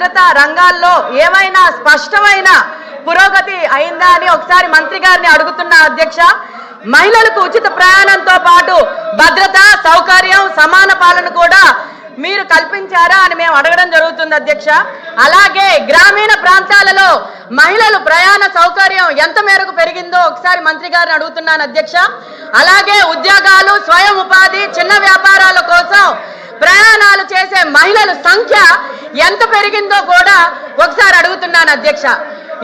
భద్రతా రంగాల్లో ఏమైనా స్పష్టమైన పురోగతి అయిందా అని ఒకసారి మంత్రి గారిని అడుగుతున్నా అధ్యక్ష. మహిళలకు ఉచిత ప్రయాణంతో పాటు భద్రత, సౌకర్యం, సమాన పాలన కూడా మీరు కల్పించారా అని మేము అడగడం జరుగుతుంది అధ్యక్ష. అలాగే గ్రామీణ ప్రాంతాలలో మహిళలు ప్రయాణ సౌకర్యం ఎంత మేరకు పెరిగిందో ఒకసారి మంత్రి గారిని అడుగుతున్నాను అధ్యక్ష. అలాగే ఉద్యోగాలు, స్వయం ఉపాధి, చిన్న వ్యాపారాల కోసం ప్రయాణాలు చేసే మహిళల సంఖ్య ఎంత పెరిగిందో కూడా ఒకసారి అడుగుతున్నాను అధ్యక్ష.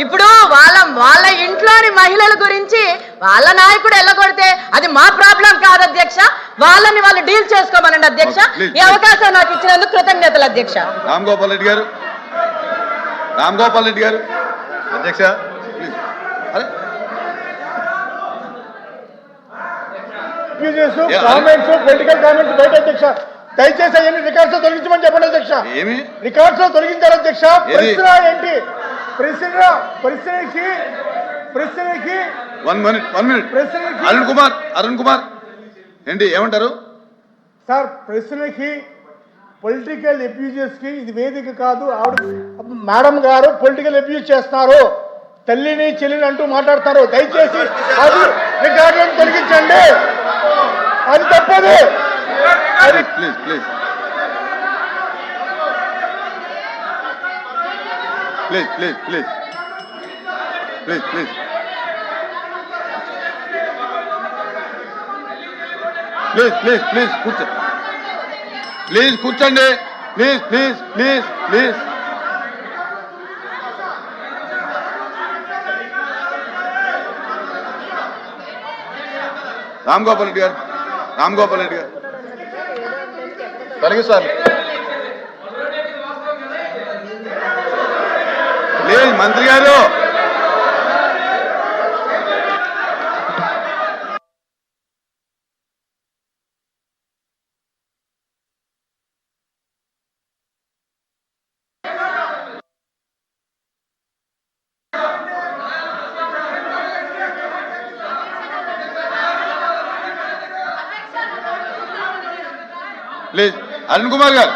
ఇప్పుడు వాళ్ళ ఇంట్లోని మహిళల గురించి వాళ్ళ నాయకుడు ఎల్లగొడితే అది మా ప్రాబ్లం కాదు అధ్యక్ష. వాళ్ళని వాళ్ళు డీల్ చేసుకోమనండి అధ్యక్ష. ఈ అవకాశం నాకు ఇచ్చినందుకు కృతజ్ఞతలు అధ్యక్ష. రామ్ గోపాల్ రెడ్డి గారు అధ్యక్ష. పొలిటికల్ కామెంట్స్ బయట అధ్యక్ష. దయచేసి అవన్నీ రికార్డ్స్ తొలగించమని చెప్పండి అధ్యక్ష. ఏమి రికార్డ్స్ తొలగించారు అధ్యక్ష. ప్రశ్న ఏంటి? ప్రశ్నకి 1 minute అరుణ్ కుమార్ ఏంటి ఏమంటారు సార్? ప్రశ్నకి పొలిటికల్ అబ్యూజెస్ కి ఇది వేదిక కాదు. ఆవిడ మేడం గారు పొలిటికల్ అబ్యూజ్ చేస్తున్నారు, తల్లిని చెల్లిని అంటూ మాట్లాడుతున్నారు. దయచేసి అది రికార్డులను తొలగించండి, అది తప్పదు. ప్లీజ్ కూర్చోండి. ప్లీజ్ రామ్ గోపాల్ రెడ్డి గారు తొలగిస్తారు. లేదు మంత్రి గారు. ప్లీజ్ అరుణ్ కుమార్ గారు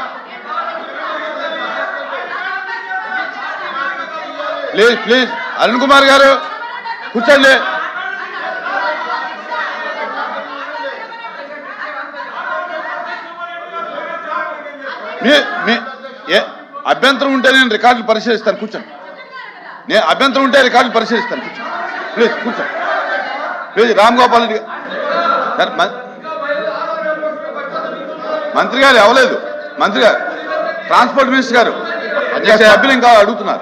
ప్లీజ్ అరుణ్ కుమార్ గారు కూర్చోండి. అభ్యంతరం ఉంటే నేను రికార్డులు పరిశీలిస్తాను. కూర్చోండి. నేను అభ్యంతరం ఉంటే రికార్డులు పరిశీలిస్తాను. కూర్చోండి కూర్చోండి. ప్లీజ్ రామ్ గోపాల్ రెడ్డి గారు. మంత్రి గారు అవ్వలేదు. మంత్రి గారు ట్రాన్స్పోర్ట్ మినిస్టర్ గారు సభ్యులు ఇంకా అడుగుతున్నారు.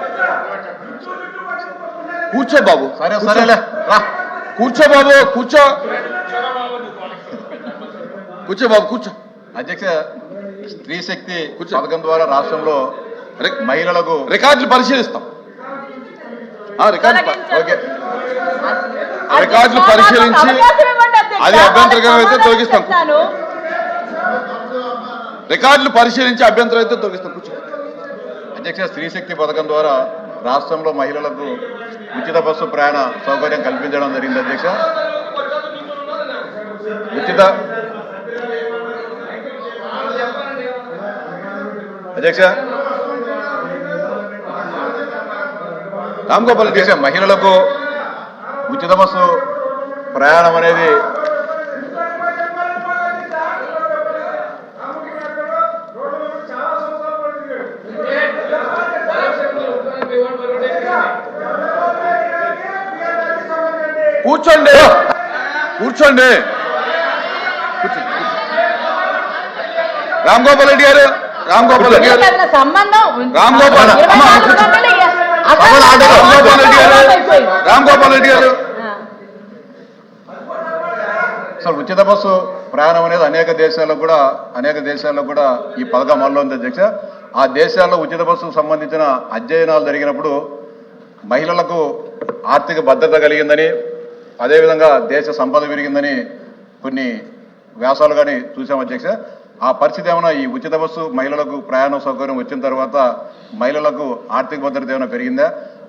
కూర్చో బాబు. కూర్చో బాబు. కూర్చో బాబు కూర్చో. అధ్యక్ష, స్త్రీ శక్తి పథకం ద్వారా రాష్ట్రంలో మహిళలకు రికార్డులు పరిశీలిస్తాం. రికార్డులు పరిశీలించి అది అభ్యంతరకరం అయితే తొలగిస్తాం. రికార్డులు పరిశీలించి అభ్యంతరం అయితే తొలగిస్తాం. కూర్చో. అధ్యక్ష, స్త్రీ శక్తి పథకం ద్వారా రాష్ట్రంలో మహిళలకు ఉచిత బస్సు ప్రయాణ సౌకర్యం కల్పించడం జరిగింది. అధ్యక్ష, రామ్ గోపాల్ అధ్యక్ష, మహిళలకు ఉచిత బస్సు ప్రయాణం అనేది కూర్చోండి. రామ్ గోపాల్ రెడ్డి గారు సార్, ఉచిత బస్సు ప్రయాణం అనేది అనేక దేశాల్లో కూడా ఈ పథకం అమల్లో ఉంది అధ్యక్ష. ఆ దేశాల్లో ఉచిత బస్సుకు సంబంధించిన అధ్యయనాలు జరిగినప్పుడు మహిళలకు ఆర్థిక భద్రత కలిగిందని, అదేవిధంగా దేశ సంపద పెరిగిందని కొన్ని వ్యాసాలు కానీ చూసాం అధ్యక్ష. ఆ పరిస్థితి ఏమైనా ఈ ఉచిత బస్సు మహిళలకు ప్రయాణ సౌకర్యం వచ్చిన తర్వాత మహిళలకు ఆర్థిక భద్రత ఏమైనా పెరిగిందా?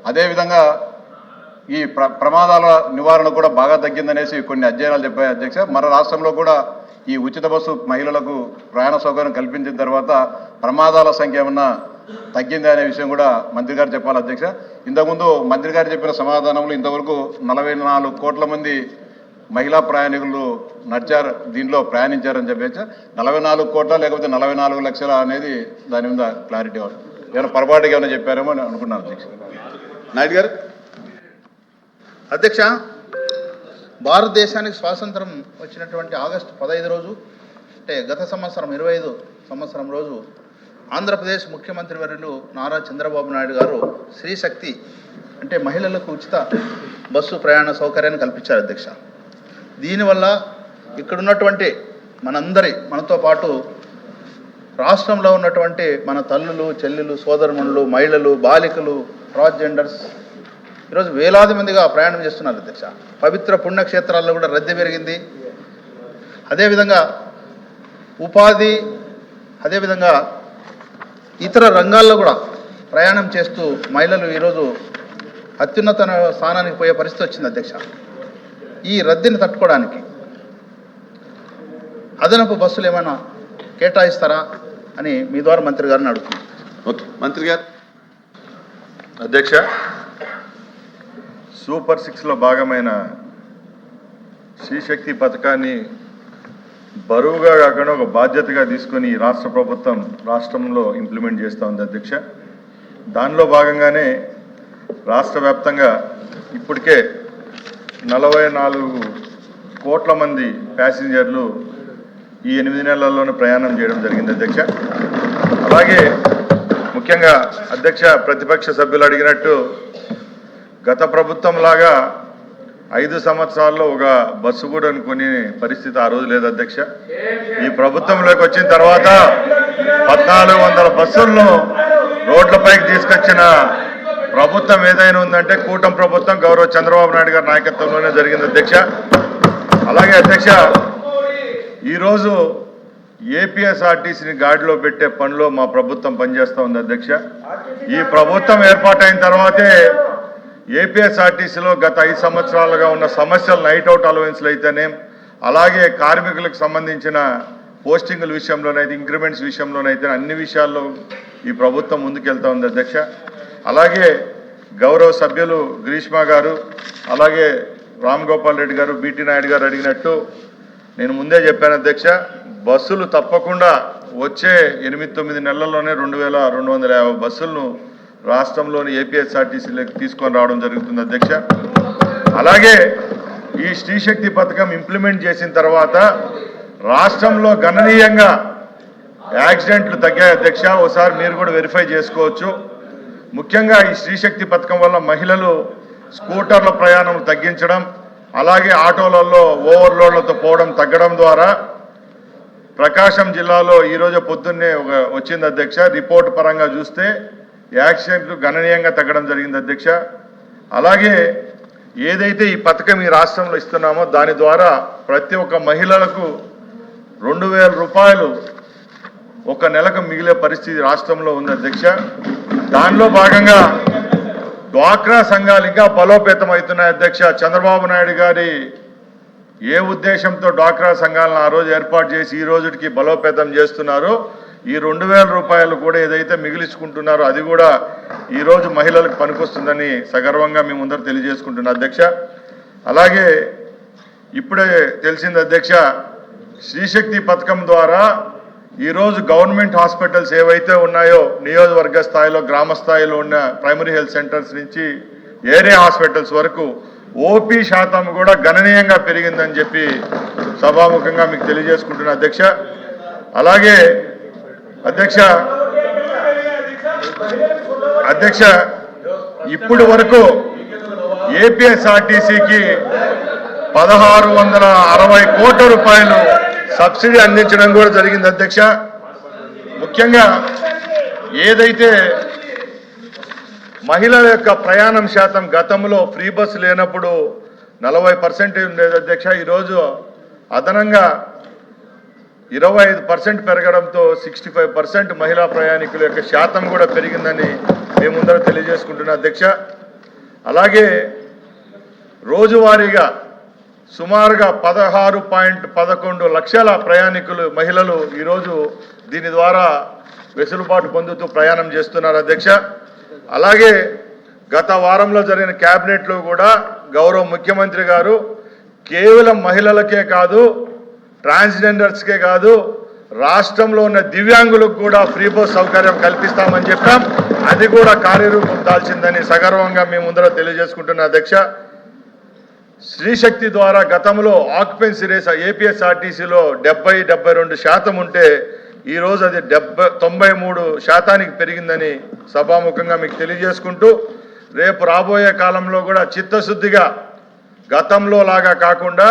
అదేవిధంగా ఈ ప్రమాదాల నివారణ కూడా బాగా తగ్గిందనేసి కొన్ని అధ్యయనాలు చెప్పాయి అధ్యక్ష. మన రాష్ట్రంలో కూడా ఈ ఉచిత బస్సు మహిళలకు ప్రయాణ సౌకర్యం కల్పించిన తర్వాత ప్రమాదాల సంఖ్య ఏమన్నా తగ్గింది అనే విషయం కూడా మంత్రి గారు చెప్పాలి అధ్యక్ష. ఇంతకుముందు మంత్రి గారు చెప్పిన సమాధానంలో ఇంతవరకు 44 కోట్ల మంది మహిళా ప్రయాణికులు నడిచారు, దీంట్లో ప్రయాణించారని చెప్పచ్చు. 44 కోట్ల లేకపోతే 44 లక్షల అనేది దాని మీద క్లారిటీ అవ్వాలి. ఏమైనా పొరపాటుగా ఏమైనా చెప్పారేమో అని అనుకున్నాను అధ్యక్ష. నాయుడు గారు. అధ్యక్ష, భారతదేశానికి స్వాతంత్రం వచ్చినటువంటి ఆగస్టు 15 రోజు, అంటే గత సంవత్సరం 25 సంవత్సరం రోజు ఆంధ్రప్రదేశ్ ముఖ్యమంత్రి వర్యులు నారా చంద్రబాబు నాయుడు గారు శ్రీశక్తి అంటే మహిళలకు ఉచిత బస్సు ప్రయాణ సౌకర్యాన్ని కల్పించారు అధ్యక్ష. దీనివల్ల ఇక్కడున్నటువంటి మనతో పాటు రాష్ట్రంలో ఉన్నటువంటి మన తల్లులు, చెల్లెలు, సోదరుమణులు, మహిళలు, బాలికలు, ట్రాన్స్జెండర్స్ ఈరోజు వేలాది మందిగా ప్రయాణం చేస్తున్నారు అధ్యక్ష. పవిత్ర పుణ్యక్షేత్రాల్లో కూడా రద్దీ పెరిగింది. అదేవిధంగా ఉపాధి, అదేవిధంగా ఇతర రంగాల్లో కూడా ప్రయాణం చేస్తూ మహిళలు ఈరోజు అత్యున్నత స్థానానికి పోయే పరిస్థితి వచ్చింది అధ్యక్ష. ఈ రద్దీని తట్టుకోవడానికి అదనపు బస్సులు ఏమైనా కేటాయిస్తారా అని మీ ద్వారా మంత్రి గారిని అడుగుతున్నాను. ఓకే, మంత్రి గారు. అధ్యక్ష, సూపర్ 6లో భాగమైన శ్రీశక్తి పథకాన్ని బరువుగా కాకుండా ఒక బాధ్యతగా తీసుకొని రాష్ట్ర ప్రభుత్వం రాష్ట్రంలో ఇంప్లిమెంట్ చేస్తూ ఉంది అధ్యక్ష. దానిలో భాగంగానే రాష్ట్ర వ్యాప్తంగా ఇప్పటికే 44 కోట్ల మంది ప్యాసింజర్లు ఈ 8 నెలల్లోనే ప్రయాణం చేయడం జరిగింది అధ్యక్ష. అలాగే ముఖ్యంగా అధ్యక్ష, ప్రతిపక్ష సభ్యులు అడిగినట్టు గత ప్రభుత్వం లాగా 5 సంవత్సరాల్లో ఒక బస్సు కూడా కొనే పరిస్థితి ఆ రోజు లేదు అధ్యక్ష. ఈ ప్రభుత్వంలోకి వచ్చిన తర్వాత 1400 బస్సులను రోడ్లపైకి తీసుకొచ్చిన ప్రభుత్వం ఏదైనా ఉందంటే కూటమి ప్రభుత్వం గౌరవ చంద్రబాబు నాయుడు గారి నాయకత్వంలోనే జరిగింది అధ్యక్ష. అలాగే అధ్యక్ష, ఈరోజు ఏపీఎస్ఆర్టీసీని గాడిలో పెట్టే పనిలో మా ప్రభుత్వం పనిచేస్తూ ఉంది అధ్యక్ష. ఈ ప్రభుత్వం ఏర్పాటైన తర్వాతే ఏపీఎస్ఆర్టీసీలో గత 5 సంవత్సరాలుగా ఉన్న సమస్యలు నైట్ అవుట్ అలవెన్స్లు అయితేనే, అలాగే కార్మికులకు సంబంధించిన పోస్టింగుల విషయంలోనైతే, ఇంక్రిమెంట్స్ విషయంలోనైతే అన్ని విషయాల్లో ఈ ప్రభుత్వం ముందుకెళ్తా ఉంది అధ్యక్ష. అలాగే గౌరవ సభ్యులు గ్రీష్మ గారు, అలాగే రామ్ గోపాల్ రెడ్డి గారు, బీటీ నాయుడు గారు అడిగినట్టు నేను ముందే చెప్పాను అధ్యక్ష, బస్సులు తప్పకుండా వచ్చే 8-9 నెలల్లోనే 2250 బస్సులను రాష్ట్రంలోని ఏపీఎస్ఆర్టీసీలోకి తీసుకొని రావడం జరుగుతుంది అధ్యక్ష. అలాగే ఈ శ్రీశక్తి పథకం ఇంప్లిమెంట్ చేసిన తర్వాత రాష్ట్రంలో గణనీయంగా యాక్సిడెంట్లు తగ్గాయి అధ్యక్ష. ఒకసారి మీరు కూడా వెరిఫై చేసుకోవచ్చు. ముఖ్యంగా ఈ శ్రీశక్తి పథకం వల్ల మహిళలు స్కూటర్ల ప్రయాణం తగ్గించడం, అలాగే ఆటోలలో ఓవర్లోడ్లతో పోవడం తగ్గడం ద్వారా ప్రకాశం జిల్లాలో ఈరోజు పొద్దున్నే వచ్చింది అధ్యక్ష. రిపోర్ట్ పరంగా చూస్తే యాక్సిడెంట్లు గణనీయంగా తగ్గడం జరిగింది అధ్యక్ష. అలాగే ఏదైతే ఈ పథకం ఈ రాష్ట్రంలో ఇస్తున్నామో దాని ద్వారా ప్రతి ఒక్క మహిళలకు 2000 రూపాయలు ఒక నెలకు మిగిలే పరిస్థితి రాష్ట్రంలో ఉంది అధ్యక్ష. దానిలో భాగంగా డ్వాక్రా సంఘాలు ఇంకా బలోపేతం అవుతున్నాయి అధ్యక్ష. చంద్రబాబు నాయుడు గారి ఏ ఉద్దేశంతో డ్వాక్రా సంఘాలను ఆ రోజు ఏర్పాటు చేసి ఈ రోజుకి బలోపేతం చేస్తున్నారో, ఈ 2000 రూపాయలు కూడా ఏదైతే మిగిలించుకుంటున్నారో అది కూడా ఈరోజు మహిళలకు పనికొస్తుందని సగర్వంగా మేము ముందర తెలియజేసుకుంటున్నాం అధ్యక్ష. అలాగే ఇప్పుడే తెలిసింది అధ్యక్ష, శ్రీశక్తి పథకం ద్వారా ఈరోజు గవర్నమెంట్ హాస్పిటల్స్ ఏవైతే ఉన్నాయో నియోజకవర్గ స్థాయిలో, గ్రామ స్థాయిలో ఉన్న ప్రైమరీ హెల్త్ సెంటర్స్ నుంచి ఏరియా హాస్పిటల్స్ వరకు ఓపీ శాతం కూడా గణనీయంగా పెరిగిందని చెప్పి సభాముఖంగా మీకు తెలియజేసుకుంటున్నా అధ్యక్ష. అలాగే అధ్యక్ష ఇప్పటి వరకు ఏపీఎస్ఆర్టీసీకి 1660 కోట్ల రూపాయలు సబ్సిడీ అందించడం కూడా జరిగింది అధ్యక్ష. ముఖ్యంగా ఏదైతే మహిళల యొక్క ప్రయాణం శాతం గతంలో ఫ్రీ బస్సు లేనప్పుడు 40% ఉండేది అధ్యక్ష. ఈరోజు అదనంగా 25% పెరగడంతో 65% మహిళా ప్రయాణికుల యొక్క శాతం కూడా పెరిగిందని మేము ముందర తెలియజేసుకుంటున్నాం అధ్యక్ష. అలాగే రోజువారీగా సుమారుగా 16.11 లక్షల ప్రయాణికులు మహిళలు ఈరోజు దీని ద్వారా వెసులుబాటు పొందుతూ ప్రయాణం చేస్తున్నారు అధ్యక్ష. అలాగే గత వారంలో జరిగిన క్యాబినెట్లో కూడా గౌరవ ముఖ్యమంత్రి గారు కేవలం మహిళలకే కాదు, ట్రాన్స్జెండర్స్కే కాదు, రాష్ట్రంలో ఉన్న దివ్యాంగులకు కూడా ఫ్రీ బస్ సౌకర్యం కల్పిస్తామని చెప్పాం. అది కూడా కార్యరూపం దాల్చిందని సగర్వంగా మీ ముందర తెలియజేసుకుంటున్న అధ్యక్ష. స్త్రీశక్తి ద్వారా గతంలో ఆక్యుపెన్సీ రేస్ ఏపీఎస్ఆర్టీసీలో 70-72% ఉంటే ఈరోజు అది 93% పెరిగిందని సభాముఖంగా మీకు తెలియజేసుకుంటూ, రేపు రాబోయే కాలంలో కూడా చిత్తశుద్ధిగా గతంలో లాగా కాకుండా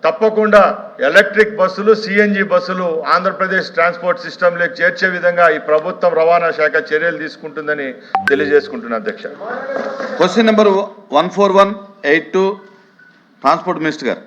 తప్పకుండా ఎలక్ట్రిక్ బస్సులు, సిఎన్జి బస్సులు ఆంధ్రప్రదేశ్ ట్రాన్స్పోర్ట్ సిస్టంలోకి చేర్చే విధంగా ఈ ప్రభుత్వం రవాణా శాఖ చర్యలు తీసుకుంటుందని తెలియజేసుకుంటున్నా అధ్యక్ష. క్వశ్చన్ నెంబర్ 14182 ట్రాన్స్పోర్ట్ మినిస్టర్ గారు.